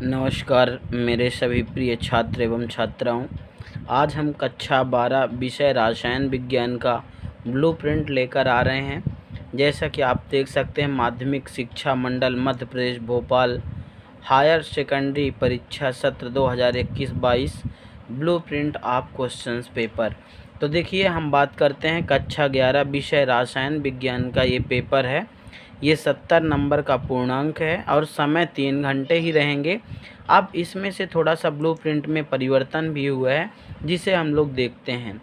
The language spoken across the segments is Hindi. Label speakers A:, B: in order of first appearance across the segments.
A: नमस्कार मेरे सभी प्रिय छात्र एवं छात्राओं। आज हम कक्षा 12 विषय रसायन विज्ञान का ब्लूप्रिंट लेकर आ रहे हैं। जैसा कि आप देख सकते हैं, माध्यमिक शिक्षा मंडल मध्य प्रदेश भोपाल हायर सेकेंडरी परीक्षा सत्र 2021-22 ब्लूप्रिंट ऑफ क्वेश्चंस पेपर। तो देखिए, हम बात करते हैं कक्षा 11 विषय रसायन विज्ञान का ये पेपर है। ये 70 नंबर का पूर्णांक है और समय 3 घंटे ही रहेंगे। अब इसमें से थोड़ा सा ब्लूप्रिंट में परिवर्तन भी हुआ है, जिसे हम लोग देखते हैं।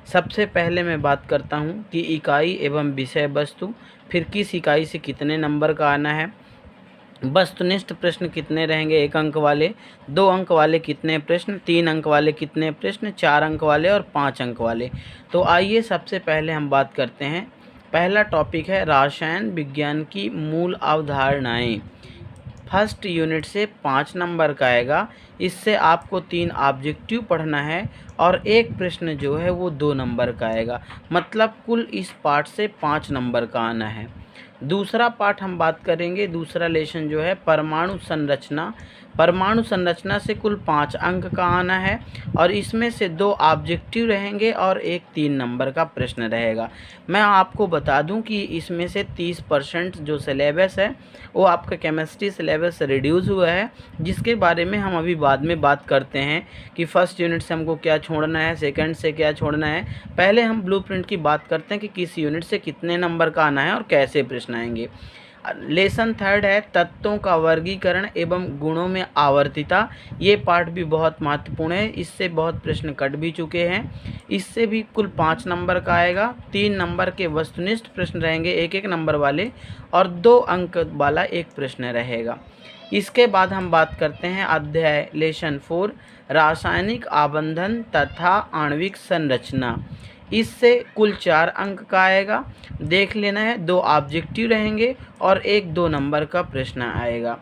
A: सबसे पहले मैं बात करता हूँ कि इकाई एवं विषय वस्तु, फिर किस इकाई से कितने नंबर का आना है, वस्तुनिष्ठ प्रश्न कितने रहेंगे, 1 अंक वाले, 2 अंक वाले कितने प्रश्न, 3 अंक वाले कितने प्रश्न, 4 अंक वाले और 5 अंक वाले। तो आइए सबसे पहले हम बात करते हैं। पहला टॉपिक है रसायन विज्ञान की मूल अवधारणाएं। फर्स्ट यूनिट से 5 नंबर का आएगा। इससे आपको 3 ऑब्जेक्टिव पढ़ना है और एक प्रश्न जो है वो 2 नंबर का आएगा। मतलब कुल इस पार्ट से 5 नंबर का आना है। दूसरा पार्ट हम बात करेंगे, दूसरा लेसन जो है परमाणु संरचना। परमाणु संरचना से कुल 5 अंक का आना है और इसमें से 2 ऑब्जेक्टिव रहेंगे और एक 3 नंबर का प्रश्न रहेगा। मैं आपको बता दूं कि इसमें से 30% जो सिलेबस है वो आपका केमिस्ट्री सिलेबस रिड्यूस हुआ है, जिसके बारे में हम अभी बाद में बात करते हैं कि फर्स्ट यूनिट से हमको क्या छोड़ना है, सेकंड से क्या छोड़ना है। पहले हम ब्लूप्रिंट की बात करते हैं कि किस यूनिट से कितने नंबर का आना है और कैसे प्रश्न आएंगे। लेसन थर्ड है तत्वों का वर्गीकरण एवं गुणों में आवर्तिता। ये पार्ट भी बहुत महत्वपूर्ण है, इससे बहुत प्रश्न कट भी चुके हैं। इससे भी कुल 5 नंबर का आएगा। 3 नंबर के वस्तुनिष्ठ प्रश्न रहेंगे 1-1 नंबर वाले और 2 अंक वाला एक प्रश्न रहेगा। इसके बाद हम बात करते हैं अध्याय लेसन 4 रासायनिक आबंधन तथा आणविक संरचना। इससे कुल 4 अंक का आएगा। देख लेना है, 2 ऑब्जेक्टिव रहेंगे और एक 2 नंबर का प्रश्न आएगा।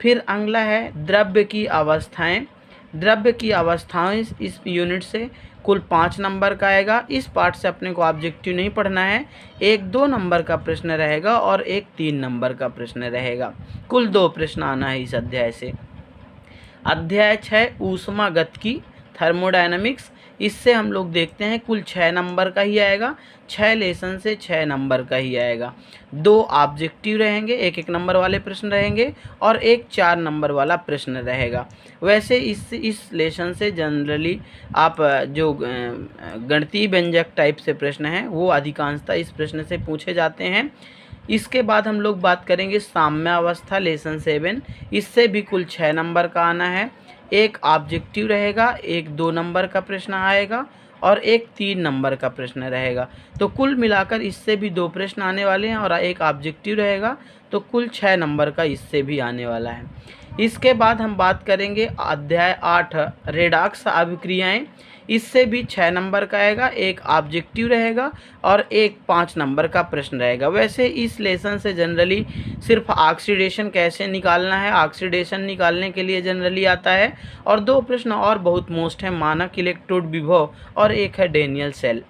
A: फिर अगला है द्रव्य की अवस्थाएं। द्रव्य की अवस्थाएं इस यूनिट से कुल 5 नंबर का आएगा। इस पार्ट से अपने को ऑब्जेक्टिव नहीं पढ़ना है। एक 2 नंबर का प्रश्न रहेगा और एक 3 नंबर का प्रश्न रहेगा। कुल 2 प्रश्न आना है इस अध्याय से। अध्याय 6 ऊष्मागतिकी थर्मोडायनामिक्स। इससे हम लोग देखते हैं कुल 6 नंबर का ही आएगा। 6 लेसन से 6 नंबर का ही आएगा। 2 ऑब्जेक्टिव रहेंगे, 1-1 नंबर वाले प्रश्न रहेंगे और एक 4 नंबर वाला प्रश्न रहेगा। वैसे इस लेसन से जनरली आप जो गणितीय व्यंजक टाइप से प्रश्न हैं वो अधिकांशतः इस प्रश्न से पूछे जाते हैं। इसके बाद हम लोग बात करेंगे साम्यावस्था लेसन 7। इससे भी कुल 6 नंबर का आना है। एक ऑब्जेक्टिव रहेगा, एक 2 नंबर का प्रश्न आएगा और एक 3 नंबर का प्रश्न रहेगा। तो कुल मिलाकर इससे भी 2 प्रश्न आने वाले हैं और एक ऑब्जेक्टिव रहेगा, तो कुल 6 नंबर का इससे भी आने वाला है। इसके बाद हम बात करेंगे अध्याय 8 रेडॉक्स अभिक्रियाएं। इससे भी 6 नंबर का आएगा, एक ऑब्जेक्टिव रहेगा और एक 5 नंबर का प्रश्न रहेगा। वैसे इस लेसन से जनरली सिर्फ ऑक्सीडेशन कैसे निकालना है, ऑक्सीडेशन निकालने के लिए जनरली आता है और 2 प्रश्न और बहुत मोस्ट है, मानक इलेक्ट्रोड विभव और एक है डेनियल सेल।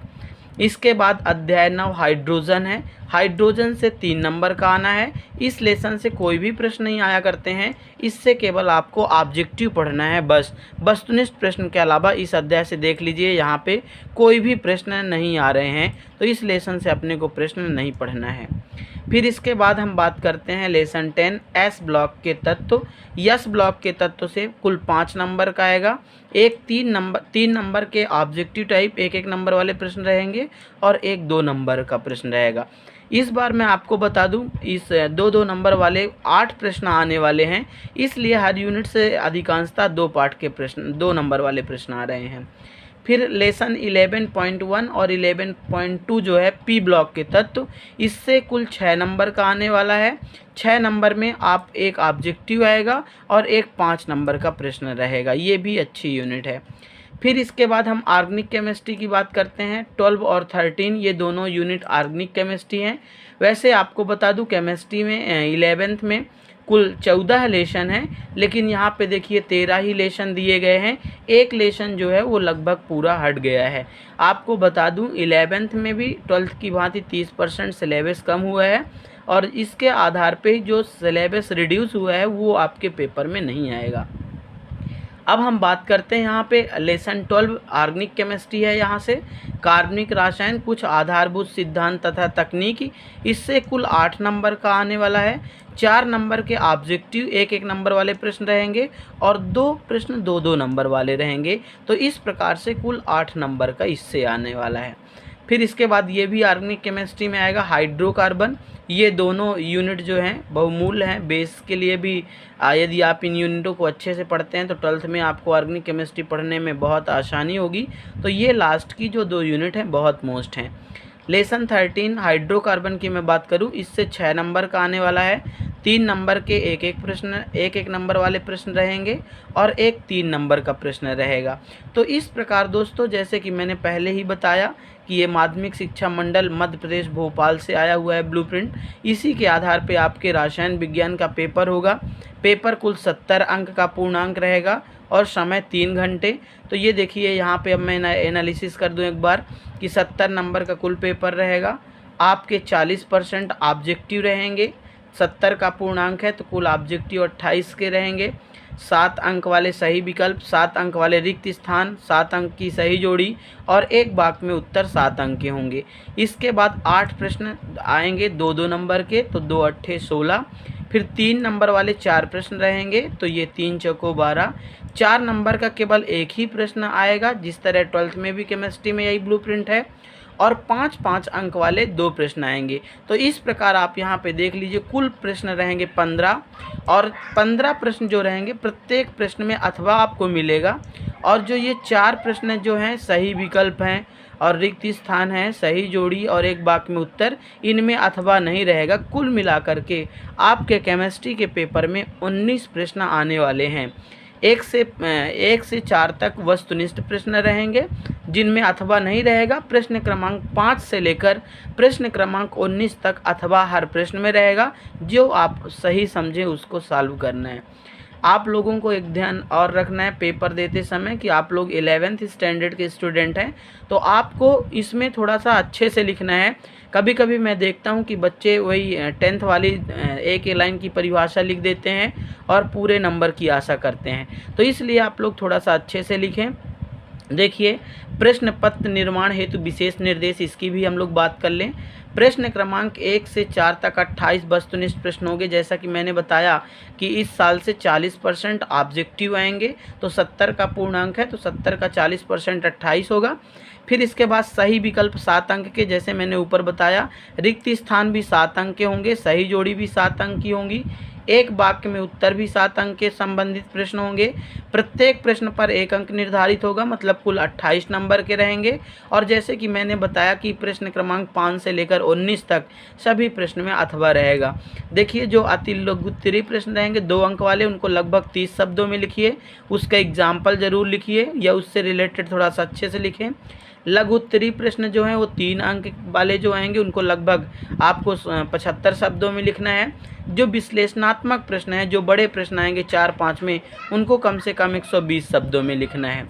A: इसके बाद अध्याय 9 हाइड्रोजन है। हाइड्रोजन से 3 नंबर का आना है। इस लेसन से कोई भी प्रश्न नहीं आया करते हैं, इससे केवल आपको ऑब्जेक्टिव पढ़ना है बस। वस्तुनिष्ठ प्रश्न के अलावा इस अध्याय से देख लीजिए, यहाँ पे कोई भी प्रश्न नहीं आ रहे हैं, तो इस लेसन से अपने को प्रश्न नहीं पढ़ना है। फिर इसके बाद हम बात करते हैं लेसन 10 एस ब्लॉक के तत्व। यस ब्लॉक के तत्व से कुल 5 नंबर का आएगा। एक 3 नंबर के ऑब्जेक्टिव टाइप 1-1 नंबर वाले प्रश्न रहेंगे और एक 2 नंबर का प्रश्न रहेगा। इस बार मैं आपको बता दूं, इस 2-2 नंबर वाले 8 प्रश्न आने वाले हैं, इसलिए हर यूनिट से अधिकांशतः 2 पार्ट के प्रश्न 2 नंबर वाले प्रश्न आ रहे हैं। फिर लेसन 11.1 और 11.2 जो है पी ब्लॉक के तत्व। इससे कुल 6 नंबर का आने वाला है। 6 नंबर में आप एक ऑब्जेक्टिव आएगा और एक 5 नंबर का प्रश्न रहेगा। ये भी अच्छी यूनिट है। फिर इसके बाद हम ऑर्गेनिक केमिस्ट्री की बात करते हैं। 12 और 13 ये दोनों यूनिट ऑर्गेनिक केमिस्ट्री हैं। वैसे आपको बता दूं, केमिस्ट्री में 11th में कुल 14 लेसन हैं, लेकिन यहाँ पे देखिए 13 ही लेसन दिए गए हैं। एक लेसन जो है वो लगभग पूरा हट गया है। आपको बता दूं 11th में भी 12th की भांति 30% सिलेबस कम हुआ है और इसके आधार पे जो सिलेबस रिड्यूस हुआ है वो आपके पेपर में नहीं आएगा। अब हम बात करते हैं यहाँ पे लेसन 12 ऑर्गेनिक केमिस्ट्री है। यहाँ से कार्बनिक रसायन, कुछ आधारभूत सिद्धांत तथा तकनीकी, इससे कुल 8 नंबर का आने वाला है। 4 नंबर के ऑब्जेक्टिव 1-1 नंबर वाले प्रश्न रहेंगे और 2 प्रश्न 2-2 नंबर वाले रहेंगे। तो इस प्रकार से कुल 8 नंबर का इससे आने वाला है। फिर इसके बाद ये भी ऑर्गेनिक केमिस्ट्री में आएगा हाइड्रोकार्बन। ये दोनों यूनिट जो हैं बहुमूल्य हैं बेस के लिए भी। यदि आप इन यूनिटों को अच्छे से पढ़ते हैं तो 12th में आपको ऑर्गेनिक केमिस्ट्री पढ़ने में बहुत आसानी होगी। तो ये लास्ट की जो 2 यूनिट हैं बहुत मोस्ट हैं। लेसन 13 हाइड्रोकार्बन की मैं बात करूं, इससे 6 नंबर का आने वाला है। 3 नंबर के 1-1 प्रश्न, 1-1 नंबर वाले प्रश्न रहेंगे और एक 3 नंबर का प्रश्न रहेगा। तो इस प्रकार दोस्तों, जैसे कि मैंने पहले ही बताया कि ये माध्यमिक शिक्षा मंडल मध्य प्रदेश भोपाल से आया हुआ है ब्लूप्रिंट। इसी के आधार पे आपके रसायन विज्ञान का पेपर होगा। पेपर कुल 70 अंक का पूर्णांक रहेगा और समय 3 घंटे। तो ये देखिए यहाँ पे अब मैं एनालिसिस कर दूँ एक बार कि 70 नंबर का कुल पेपर रहेगा। आपके 40% ऑब्जेक्टिव रहेंगे। 70 का पूर्णांक है तो कुल ऑब्जेक्टिव 28 के रहेंगे। 7 अंक वाले सही विकल्प, 7 अंक वाले रिक्त स्थान, 7 अंक की सही जोड़ी और एक वाक्य में उत्तर 7 अंक के होंगे। इसके बाद 8 प्रश्न आएंगे 2-2 नंबर के, तो 2-8 16। फिर 3 नंबर वाले 4 प्रश्न रहेंगे, तो ये 3 चौको 12। 4 नंबर का केवल एक ही प्रश्न आएगा, जिस तरह 12th में भी केमिस्ट्री में यही ब्लूप्रिंट है। और 5-5 अंक वाले 2 प्रश्न आएंगे। तो इस प्रकार आप यहाँ पे देख लीजिए कुल प्रश्न रहेंगे 15 और 15 प्रश्न जो रहेंगे प्रत्येक प्रश्न में अथवा आपको मिलेगा। और जो ये 4 प्रश्न जो हैं सही विकल्प हैं और रिक्त स्थान है, सही जोड़ी और एक वाक्य में उत्तर, इनमें अथवा नहीं रहेगा। कुल मिलाकर के आपके केमिस्ट्री के पेपर में 19 प्रश्न आने वाले हैं। 1 से 4 तक वस्तुनिष्ठ प्रश्न रहेंगे जिनमें अथवा नहीं रहेगा। प्रश्न क्रमांक 5 से लेकर प्रश्न क्रमांक 19 तक अथवा हर प्रश्न में रहेगा। जो आप सही समझें उसको सॉल्व करना है। आप लोगों को एक ध्यान और रखना है पेपर देते समय कि आप लोग 11th स्टैंडर्ड के स्टूडेंट हैं, तो आपको इसमें थोड़ा सा अच्छे से लिखना है। कभी कभी मैं देखता हूं कि बच्चे वही 10th वाली एक लाइन की परिभाषा लिख देते हैं और पूरे नंबर की आशा करते हैं। तो इसलिए आप लोग थोड़ा सा अच्छे से लिखें। देखिए, प्रश्न पत्र निर्माण हेतु विशेष निर्देश, इसकी भी हम लोग बात कर लें। प्रश्न क्रमांक 1 से 4 तक 28 वस्तुनिष्ठ प्रश्न होंगे। जैसा कि मैंने बताया कि इस साल से 40% ऑब्जेक्टिव आएंगे, तो 70 का पूर्णांक है तो 70 का 40% 28 होगा। फिर इसके बाद सही विकल्प 7 अंक के, जैसे मैंने ऊपर बताया। रिक्त स्थान भी 7 अंक के होंगे, सही जोड़ी भी 7 अंक की होंगी। एक वाक्य में उत्तर भी 7 अंक के संबंधित प्रश्न होंगे। प्रत्येक प्रश्न पर 1 अंक निर्धारित होगा, मतलब कुल 28 नंबर के रहेंगे। और जैसे कि मैंने बताया कि प्रश्न क्रमांक 5 से लेकर 19 तक सभी प्रश्न में अथवा रहेगा। देखिए, जो अति लघु उत्तरीय प्रश्न रहेंगे 2 अंक वाले, उनको लगभग 30 शब्दों में लिखिए। उसका एग्जाम्पल जरूर लिखिए या उससे रिलेटेड थोड़ा सा अच्छे से लिखें। लघु उत्तरीय प्रश्न जो हैं वो 3 अंक वाले जो आएंगे उनको लगभग आपको 75 शब्दों में लिखना है। जो विश्लेषणात्मक प्रश्न हैं, जो बड़े प्रश्न आएंगे 4-5 में, उनको कम से कम 120 शब्दों में लिखना है।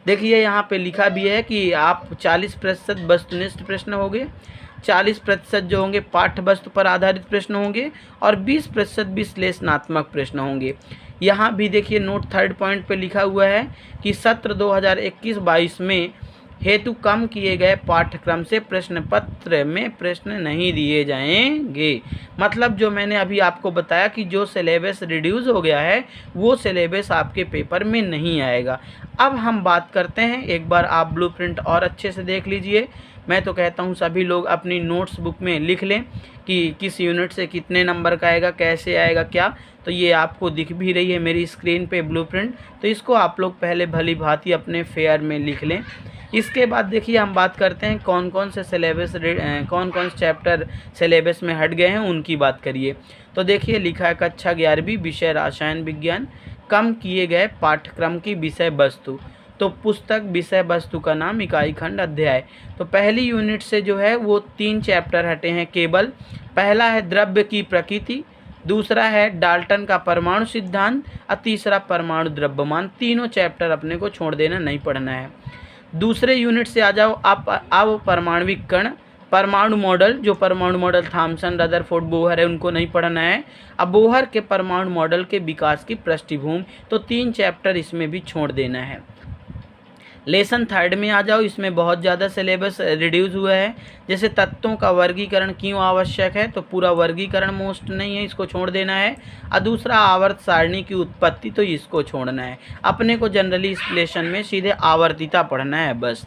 A: देखिए, यहाँ पे लिखा भी है कि आप 40% वस्तुनिष्ठ प्रश्न होंगे, 40% जो होंगे पाठ्य वस्तु पर आधारित प्रश्न होंगे और 20% विश्लेषणात्मक प्रश्न होंगे। यहाँ भी देखिए नोट 3rd पॉइंट पे लिखा हुआ है कि सत्र 2021-22 में हेतु कम किए गए पाठ्यक्रम से प्रश्न पत्र में प्रश्न नहीं दिए जाएंगे। मतलब जो मैंने अभी आपको बताया कि जो सिलेबस रिड्यूस हो गया है वो सिलेबस आपके पेपर में नहीं आएगा। अब हम बात करते हैं, एक बार आप ब्लूप्रिंट और अच्छे से देख लीजिए। मैं तो कहता हूँ सभी लोग अपनी नोट्स बुक में लिख लें कि किस यूनिट से कितने नंबर का आएगा, कैसे आएगा, क्या। तो ये आपको दिख भी रही है मेरी स्क्रीन पे ब्लूप्रिंट, तो इसको आप लोग पहले भली भांति अपने फेयर में लिख लें। इसके बाद देखिए हम बात करते हैं कौन कौन से चैप्टर सिलेबस में हट गए हैं, उनकी बात करिए। तो देखिए लिखा है कक्षा 11वीं विषय रसायन विज्ञान, कम किए गए पाठ्यक्रम की विषय वस्तु। तो पुस्तक विषय वस्तु का नाम, इकाई खंड, अध्याय। तो पहली यूनिट से जो है वो 3 चैप्टर हटे हैं केवल। पहला है द्रव्य की प्रकृति, दूसरा है डाल्टन का परमाणु सिद्धांत और तीसरा परमाणु द्रव्यमान। तीनों चैप्टर अपने को छोड़ देना, नहीं पढ़ना है। दूसरे यूनिट से आ जाओ आप, अब परमाणविक कण, परमाणु मॉडल, जो परमाणु मॉडल थॉमसन, रदरफोर्ड, बोहर है, उनको नहीं पढ़ना है। अब बोहर के परमाणु मॉडल के विकास की पृष्ठभूमि, तो 3 चैप्टर इसमें भी छोड़ देना है। लेसन 3 में आ जाओ, इसमें बहुत ज़्यादा सिलेबस रिड्यूस हुआ है। जैसे तत्वों का वर्गीकरण क्यों आवश्यक है, तो पूरा वर्गीकरण मोस्ट नहीं है, इसको छोड़ देना है। और दूसरा आवर्त सारणी की उत्पत्ति, तो इसको छोड़ना है। अपने को जनरली इस लेसन में सीधे आवर्तिता पढ़ना है बस।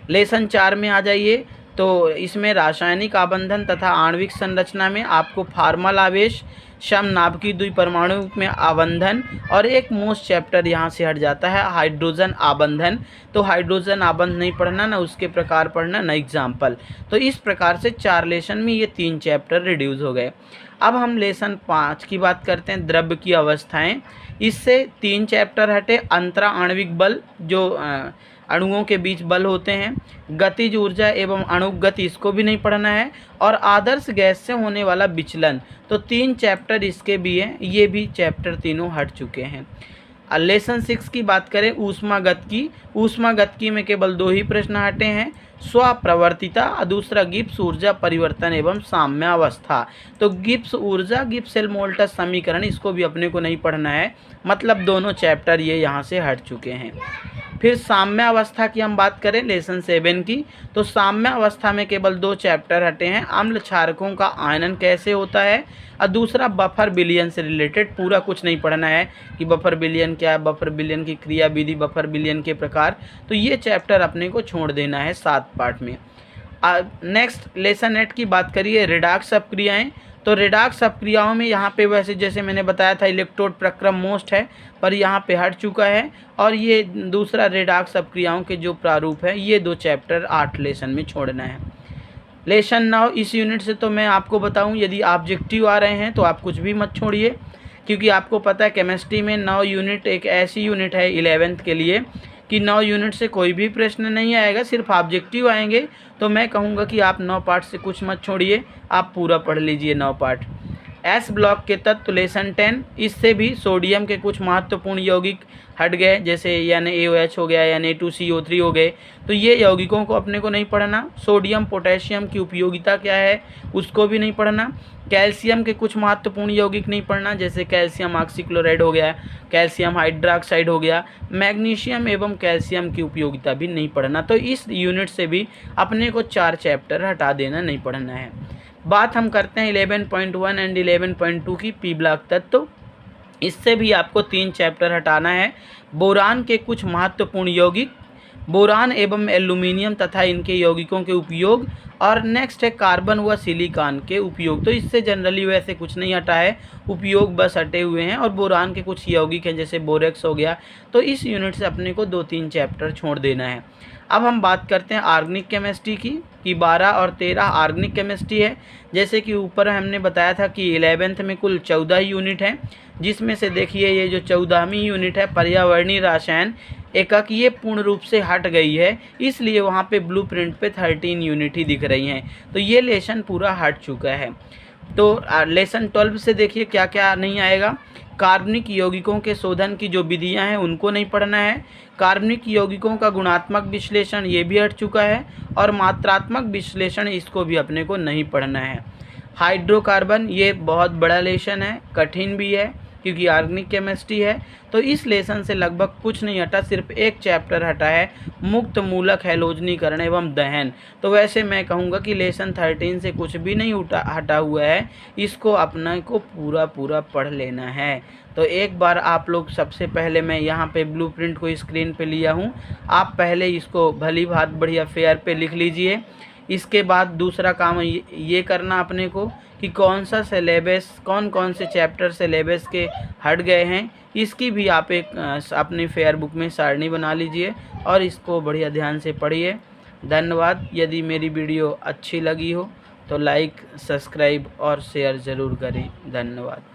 A: लेसन 4 में आ जाइए, तो इसमें रासायनिक आबंधन तथा आणविक संरचना में आपको फार्मल आवेश, समनाभिकीय द्विपरमाणु में आबंधन, और एक मोस्ट चैप्टर यहाँ से हट जाता है हाइड्रोजन आबंधन। तो हाइड्रोजन आबंध नहीं पढ़ना, ना उसके प्रकार पढ़ना, ना एग्जाम्पल। तो इस प्रकार से 4 लेसन में ये 3 चैप्टर रिड्यूस हो गए। अब हम लेसन 5 की बात करते हैं, द्रव्य की अवस्थाएं। इससे 3 चैप्टर हटे, अंतरा आणविक बल, जो अणुओं के बीच बल होते हैं, गतिज ऊर्जा एवं अणु गति, इसको भी नहीं पढ़ना है, और आदर्श गैस से होने वाला विचलन, तो 3 चैप्टर इसके भी हैं, ये भी चैप्टर तीनों हट चुके हैं। लेसन 6 की बात करें, ऊष्मागतिकी। ऊष्मागतिकी में केवल 2 ही प्रश्न हटे हैं, स्वप्रवर्तिता और दूसरा गिब्स ऊर्जा परिवर्तन एवं साम्यावस्था। तो गिब्स ऊर्जा, गिब्स-हेल्महोल्ट्ज़ समीकरण, इसको भी अपने को नहीं पढ़ना है, मतलब दोनों चैप्टर ये यहाँ से हट चुके हैं। फिर साम्यावस्था की हम बात करें लेसन 7 की, तो साम्यावस्था में केवल 2 चैप्टर हटे हैं, अम्ल क्षारकों का आयनन कैसे होता है, और दूसरा बफर विलयन से रिलेटेड। पूरा कुछ नहीं पढ़ना है कि बफर विलयन क्या है, बफर विलयन की क्रिया विधि, बफर विलयन के प्रकार, तो ये चैप्टर अपने को छोड़ देना है 7 पार्ट में। नेक्स्ट लेसन 8 की बात करिए, रिडॉक्स अपक्रियाएँ। तो रिडॉक्स अपक्रियाओं में यहाँ पे वैसे जैसे मैंने बताया था इलेक्ट्रोड प्रक्रम मोस्ट है, पर यहाँ पे हट चुका है, और ये दूसरा रिडॉक्स अपक्रियाओं के जो प्रारूप है, ये 2 चैप्टर 8 लेसन में छोड़ना है। लेसन 9, इस यूनिट से तो मैं आपको बताऊं, यदि ऑब्जेक्टिव आ रहे हैं तो आप कुछ भी मत छोड़िए, क्योंकि आपको पता है केमिस्ट्री में 9 यूनिट एक ऐसी यूनिट है 11th के लिए कि 9 यूनिट से कोई भी प्रश्न नहीं आएगा, सिर्फ ऑब्जेक्टिव आएंगे। तो मैं कहूँगा कि आप 9 पार्ट से कुछ मत छोड़िए, आप पूरा पढ़ लीजिए 9 पार्ट। एस ब्लॉक के तत्व लेसन 10, इससे भी सोडियम के कुछ महत्वपूर्ण यौगिक हट गए, जैसे NaOH हो गया, Na2CO3 हो गए, तो ये यौगिकों को अपने को नहीं पढ़ना। सोडियम पोटेशियम की उपयोगिता क्या है, उसको भी नहीं पढ़ना। कैल्शियम के कुछ महत्वपूर्ण यौगिक नहीं पढ़ना, जैसे कैल्शियम ऑक्सीक्लोराइड हो गया, कैल्शियम हाइड्रोक्साइड हो गया। मैग्नीशियम एवं कैल्शियम की उपयोगिता भी नहीं पढ़ना। तो इस यूनिट से भी अपने को 4 चैप्टर हटा देना, नहीं पढ़ना है। बात हम करते हैं 11.1 एंड 11.2 की, पी ब्लॉक तत्व। इससे भी आपको 3 चैप्टर हटाना है। बोरान के कुछ महत्वपूर्ण यौगिक, बोरान एवं एल्यूमिनियम तथा इनके यौगिकों के उपयोग, और नेक्स्ट है कार्बन व सिलिकॉन के उपयोग। तो इससे जनरली वैसे कुछ नहीं हटा है, उपयोग बस हटे हुए हैं, और बोरान के कुछ यौगिक हैं जैसे बोरेक्स हो गया। तो इस यूनिट से अपने को 2-3 चैप्टर छोड़ देना है। अब हम बात करते हैं ऑर्गेनिक केमिस्ट्री की, कि 12 और 13 ऑर्गेनिक केमिस्ट्री है। जैसे कि ऊपर हमने बताया था कि 11th में कुल 14 यूनिट हैं, जिसमें से देखिए ये जो 14वीं यूनिट है पर्यावरणीय रसायन एकक, ये पूर्ण रूप से हट गई है, इसलिए वहाँ पे ब्लूप्रिंट पे 13 यूनिट ही दिख रही हैं। तो ये लेसन पूरा हट चुका है। तो लेसन 12 से देखिए क्या क्या नहीं आएगा। कार्बनिक यौगिकों के शोधन की जो विधियां हैं उनको नहीं पढ़ना है। कार्बनिक यौगिकों का गुणात्मक विश्लेषण ये भी हट चुका है, और मात्रात्मक विश्लेषण इसको भी अपने को नहीं पढ़ना है। हाइड्रोकार्बन ये बहुत बड़ा लेसन है, कठिन भी है क्योंकि ऑर्गेनिक केमिस्ट्री है। तो इस लेसन से लगभग कुछ नहीं हटा, सिर्फ एक चैप्टर हटा है, मुक्त मूलक हैलोजनीकरण एवं दहन। तो वैसे मैं कहूँगा कि लेसन 13 से कुछ भी नहीं हटा हुआ है, इसको अपना को पूरा पढ़ लेना है। तो एक बार आप लोग, सबसे पहले मैं यहाँ पे ब्लूप्रिंट को स्क्रीन पे लिया हूँ, आप पहले इसको भली भात बढ़िया फेयर पे लिख लीजिए। इसके बाद दूसरा काम ये करना अपने को कि कौन सा सिलेबस, कौन से चैप्टर सिलेबस के हट गए हैं, इसकी भी आप एक अपने फेयर बुक में सारणी बना लीजिए और इसको बढ़िया ध्यान से पढ़िए। धन्यवाद। यदि मेरी वीडियो अच्छी लगी हो तो लाइक, सब्सक्राइब और शेयर ज़रूर करें। धन्यवाद।